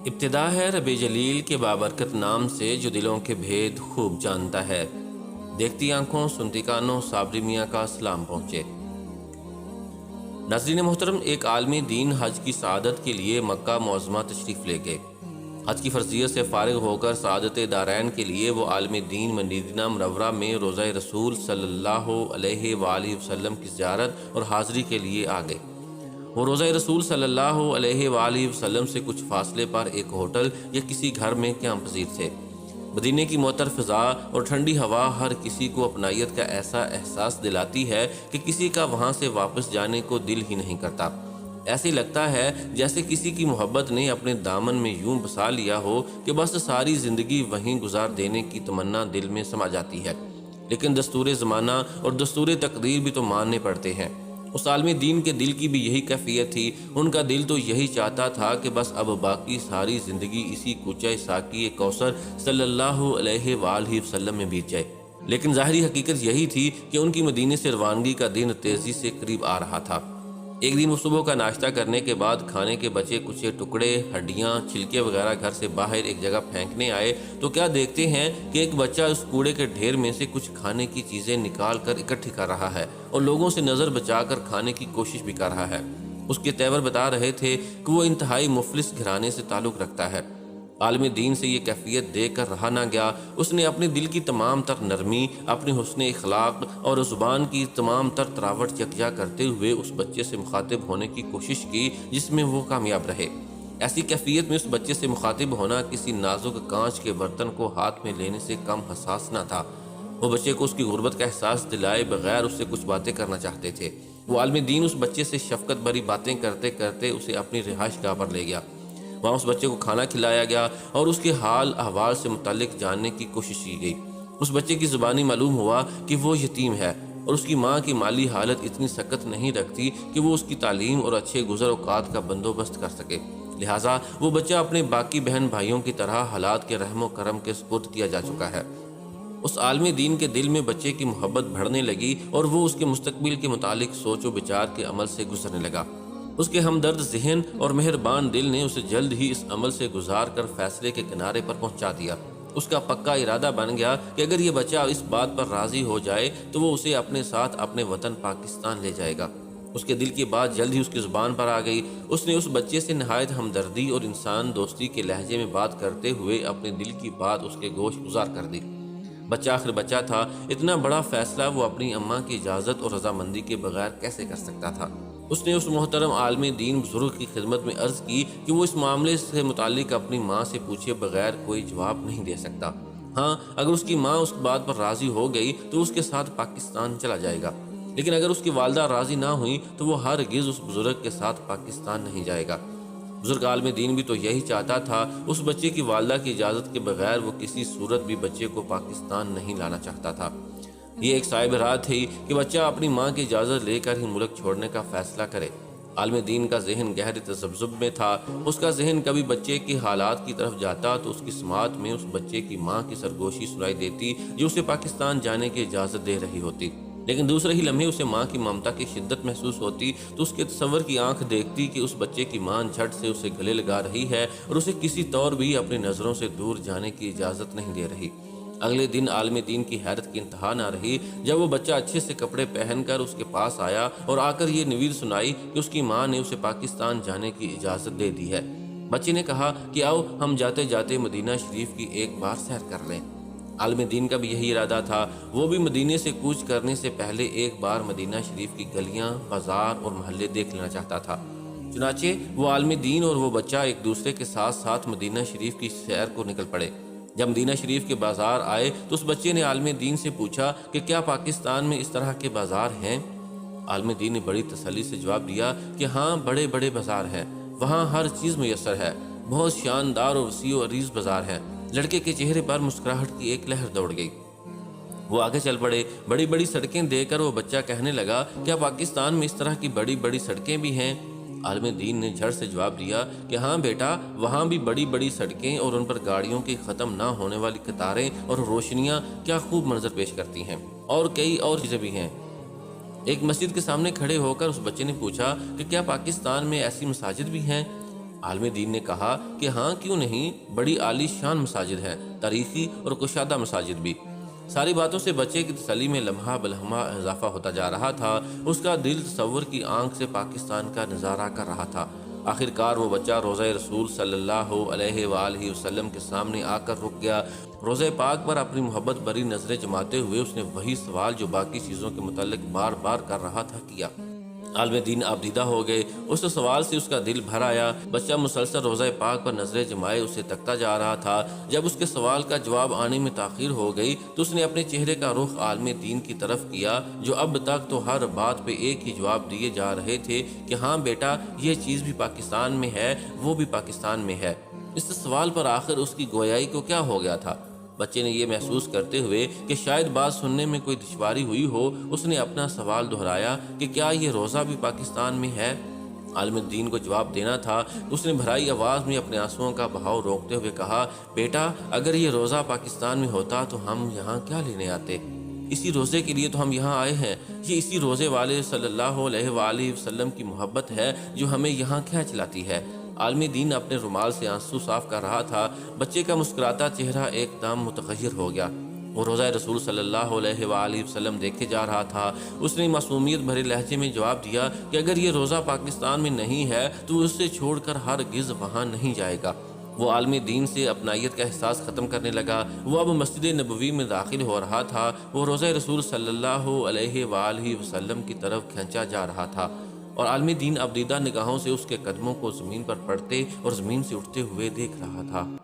ابتدا ہے رب جلیل کے بابرکت نام سے جو دلوں کے بھید خوب جانتا ہے۔ دیکھتی آنکھوں سنتی کانوں صابری میاں کا سلام پہنچے۔ ناظرین محترم، ایک عالمی دین حج کی سعادت کے لیے مکہ معظمہ تشریف لے گئے۔ حج کی فرضیت سے فارغ ہو کر سعادت دارین کے لیے وہ عالم دین مدینہ منورہ میں روضہ رسول صلی اللہ علیہ وآلہ وسلم کی زیارت اور حاضری کے لیے آ گئے۔ وہ روضہ رسول صلی اللہ علیہ وآلہ وسلم سے کچھ فاصلے پر ایک ہوٹل یا کسی گھر میں قیام پذیر تھے۔ مدینے کی معطر فضا اور ٹھنڈی ہوا ہر کسی کو اپنائیت کا ایسا احساس دلاتی ہے کہ کسی کا وہاں سے واپس جانے کو دل ہی نہیں کرتا۔ ایسے لگتا ہے جیسے کسی کی محبت نے اپنے دامن میں یوں بسا لیا ہو کہ بس ساری زندگی وہیں گزار دینے کی تمنا دل میں سما جاتی ہے۔ لیکن دستور زمانہ اور دستور تقدیر بھی تو ماننے پڑتے ہیں۔ اس عالم دین کے دل کی بھی یہی کیفیت تھی۔ ان کا دل تو یہی چاہتا تھا کہ بس اب باقی ساری زندگی اسی کوچہ ساقی کوثر صلی اللہ علیہ وآلہ وسلم میں بیت جائے۔ لیکن ظاہری حقیقت یہی تھی کہ ان کی مدینے سے روانگی کا دن تیزی سے قریب آ رہا تھا۔ ایک دن وہ صبح کا ناشتہ کرنے کے بعد کھانے کے بچے کچے ٹکڑے، ہڈیاں، چھلکے وغیرہ گھر سے باہر ایک جگہ پھینکنے آئے تو کیا دیکھتے ہیں کہ ایک بچہ اس کوڑے کے ڈھیر میں سے کچھ کھانے کی چیزیں نکال کر اکٹھی کر رہا ہے اور لوگوں سے نظر بچا کر کھانے کی کوشش بھی کر رہا ہے۔ اس کے تیور بتا رہے تھے کہ وہ انتہائی مفلس گھرانے سے تعلق رکھتا ہے۔ عالم دین سے یہ کیفیت دیکھ کر رہا نہ گیا۔ اس نے اپنے دل کی تمام تر نرمی، اپنے حسن اخلاق اور زبان کی تمام تر تراوٹ یکجا کرتے ہوئے اس بچے سے مخاطب ہونے کی کوشش کی جس میں وہ کامیاب رہے۔ ایسی کیفیت میں اس بچے سے مخاطب ہونا کسی نازک کانچ کے برتن کو ہاتھ میں لینے سے کم حساس نہ تھا۔ وہ بچے کو اس کی غربت کا احساس دلائے بغیر اس سے کچھ باتیں کرنا چاہتے تھے۔ وہ عالم دین اس بچے سے شفقت بھری باتیں کرتے کرتے اسے اپنی رہائش گاہ پر لے گیا۔ وہاں اس بچے کو کھانا کھلایا گیا اور اس کے حال احوال سے متعلق جاننے کی کوشش کی گئی۔ اس بچے کی زبانی معلوم ہوا کہ وہ یتیم ہے اور اس کی ماں کی مالی حالت اتنی سکت نہیں رکھتی کہ وہ اس کی تعلیم اور اچھے گزر اوقات کا بندوبست کر سکے، لہٰذا وہ بچہ اپنے باقی بہن بھائیوں کی طرح حالات کے رحم و کرم کے سپرد کیا جا چکا ہے۔ اس عالم دین کے دل میں بچے کی محبت بڑھنے لگی اور وہ اس کے مستقبل کے متعلق سوچ و بچار کے عمل سے گزرنے لگا۔ اس کے ہمدرد ذہن اور مہربان دل نے اسے جلد ہی اس عمل سے گزار کر فیصلے کے کنارے پر پہنچا دیا۔ اس کا پکا ارادہ بن گیا کہ اگر یہ بچہ اس بات پر راضی ہو جائے تو وہ اسے اپنے ساتھ اپنے وطن پاکستان لے جائے گا۔ اس کے دل کی بات جلد ہی اس کی زبان پر آ گئی۔ اس نے اس بچے سے نہایت ہمدردی اور انسان دوستی کے لہجے میں بات کرتے ہوئے اپنے دل کی بات اس کے گوش گزار کر دی۔ بچہ آخر بچہ تھا، اتنا بڑا فیصلہ وہ اپنی اماں کی اجازت اور رضامندی کے بغیر کیسے کر سکتا تھا؟ اس نے اس محترم عالم دین بزرگ کی خدمت میں عرض کی کہ وہ اس معاملے سے متعلق اپنی ماں سے پوچھے بغیر کوئی جواب نہیں دے سکتا۔ ہاں، اگر اس کی ماں اس بات پر راضی ہو گئی تو اس کے ساتھ پاکستان چلا جائے گا، لیکن اگر اس کی والدہ راضی نہ ہوئی تو وہ ہرگز اس بزرگ کے ساتھ پاکستان نہیں جائے گا۔ بزرگ عالم دین بھی تو یہی چاہتا تھا۔ اس بچے کی والدہ کی اجازت کے بغیر وہ کسی صورت بھی بچے کو پاکستان نہیں لانا چاہتا تھا۔ یہ ایک صاحب راہ تھی کہ بچہ اپنی ماں کی اجازت لے کر ہی ملک چھوڑنے کا فیصلہ کرے۔ عالم دین کا ذہن گہرے تذبذب میں تھا۔ اس کا ذہن کبھی بچے کے حالات کی طرف جاتا تو اس کی سماعت میں اس بچے کی ماں کی سرگوشی سنائی دیتی جو اسے پاکستان جانے کی اجازت دے رہی ہوتی، لیکن دوسرے ہی لمحے اسے ماں کی ممتا کی شدت محسوس ہوتی تو اس کے تصور کی آنکھ دیکھتی کہ اس بچے کی ماں جھٹ سے اسے گلے لگا رہی ہے اور اسے کسی طور بھی اپنی نظروں سے دور جانے کی اجازت نہیں دے رہی۔ اگلے دن عالم دین کی حیرت کی انتہا نہ رہی جب وہ بچہ اچھے سے کپڑے پہن کر اس کے پاس آیا اور آ کر یہ نوید سنائی کہ اس کی ماں نے اسے پاکستان جانے کی اجازت دے دی ہے۔ بچے نے کہا کہ آؤ ہم جاتے جاتے مدینہ شریف کی ایک بار سیر کر لیں۔ عالم دین کا بھی یہی ارادہ تھا۔ وہ بھی مدینے سے کوچ کرنے سے پہلے ایک بار مدینہ شریف کی گلیاں، بازار اور محلے دیکھ لینا چاہتا تھا۔ چنانچہ وہ عالم دین اور وہ بچہ ایک دوسرے کے ساتھ ساتھ مدینہ شریف کی سیر کو نکل پڑے۔ جب مدینہ شریف کے بازار آئے تو اس بچے نے عالم دین سے پوچھا کہ کیا پاکستان میں اس طرح کے بازار ہیں؟ عالم دین نے بڑی تسلی سے جواب دیا کہ ہاں، بڑے بڑے بازار ہیں، وہاں ہر چیز میسر ہے، بہت شاندار اور وسیع و عریض بازار ہیں۔ لڑکے کے چہرے پر مسکراہٹ کی ایک لہر دوڑ گئی۔ وہ آگے چل پڑے۔ بڑی بڑی سڑکیں دیکھ کر وہ بچہ کہنے لگا، کیا پاکستان میں اس طرح کی بڑی بڑی سڑکیں بھی ہیں؟ عالم دین نے جھٹ سے جواب دیا کہ ہاں بیٹا، وہاں بھی بڑی بڑی سڑکیں اور ان پر گاڑیوں کی ختم نہ ہونے والی قطاریں اور روشنیاں کیا خوب منظر پیش کرتی ہیں، اور کئی اور چیزیں بھی ہیں۔ ایک مسجد کے سامنے کھڑے ہو کر اس بچے نے پوچھا کہ کیا پاکستان میں ایسی مساجد بھی ہیں؟ عالم دین نے کہا کہ ہاں، کیوں نہیں، بڑی عالی شان مساجد ہیں، تاریخی اور کشادہ مساجد بھی۔ ساری باتوں سے بچے کی تسلی میں لمحہ بلمحہ اضافہ ہوتا جا رہا تھا۔ اس کا دل تصور کی آنکھ سے پاکستان کا نظارہ کر رہا تھا۔ آخر کار وہ بچہ روضہ رسول صلی اللہ علیہ وآلہ وسلم کے سامنے آ کر رک گیا۔ روضہ پاک پر اپنی محبت بری نظریں جماتے ہوئے اس نے وہی سوال جو باقی چیزوں کے متعلق بار بار کر رہا تھا کیا۔ عالم دین آبدیدہ ہو گئے۔ اس سوال سے اس کا دل بھر آیا۔ بچہ مسلسل روضہ پاک پر نظریں جمائے اسے تکتا جا رہا تھا۔ جب اس کے سوال کا جواب آنے میں تاخیر ہو گئی تو اس نے اپنے چہرے کا رخ عالم دین کی طرف کیا، جو اب تک تو ہر بات پہ ایک ہی جواب دیے جا رہے تھے کہ ہاں بیٹا، یہ چیز بھی پاکستان میں ہے، وہ بھی پاکستان میں ہے۔ اس سوال پر آخر اس کی گویائی کو کیا ہو گیا تھا؟ بچے نے یہ محسوس کرتے ہوئے کہ شاید بات سننے میں کوئی دشواری ہوئی ہو، اس نے اپنا سوال دہرایا کہ کیا یہ روزہ بھی پاکستان میں ہے؟ عالم الدین کو جواب دینا تھا۔ اس نے بھرائی آواز میں اپنے آنسوؤں کا بہاؤ روکتے ہوئے کہا، بیٹا، اگر یہ روزہ پاکستان میں ہوتا تو ہم یہاں کیا لینے آتے؟ اسی روزے کے لیے تو ہم یہاں آئے ہیں۔ یہ اسی روزے والے صلی اللہ علیہ وآلہ وسلم کی محبت ہے جو ہمیں یہاں کھینچ لاتی ہے۔ عالم دین اپنے رومال سے آنسو صاف کر رہا تھا۔ بچے کا مسکراتا چہرہ ایک دم متغیر ہو گیا۔ وہ روضہ رسول صلی اللہ علیہ وآلہ وسلم دیکھے جا رہا تھا۔ اس نے معصومیت بھرے لہجے میں جواب دیا کہ اگر یہ روزہ پاکستان میں نہیں ہے تو اسے چھوڑ کر ہرگز وہاں نہیں جائے گا۔ وہ عالم دین سے اپنائیت کا احساس ختم کرنے لگا۔ وہ اب مسجد نبوی میں داخل ہو رہا تھا۔ وہ روضہ رسول صلی اللہ علیہ وآلہ وسلم کی طرف کھینچا جا رہا تھا اور عالم دین ابدیدہ نگاہوں سے اس کے قدموں کو زمین پر پڑتے اور زمین سے اٹھتے ہوئے دیکھ رہا تھا۔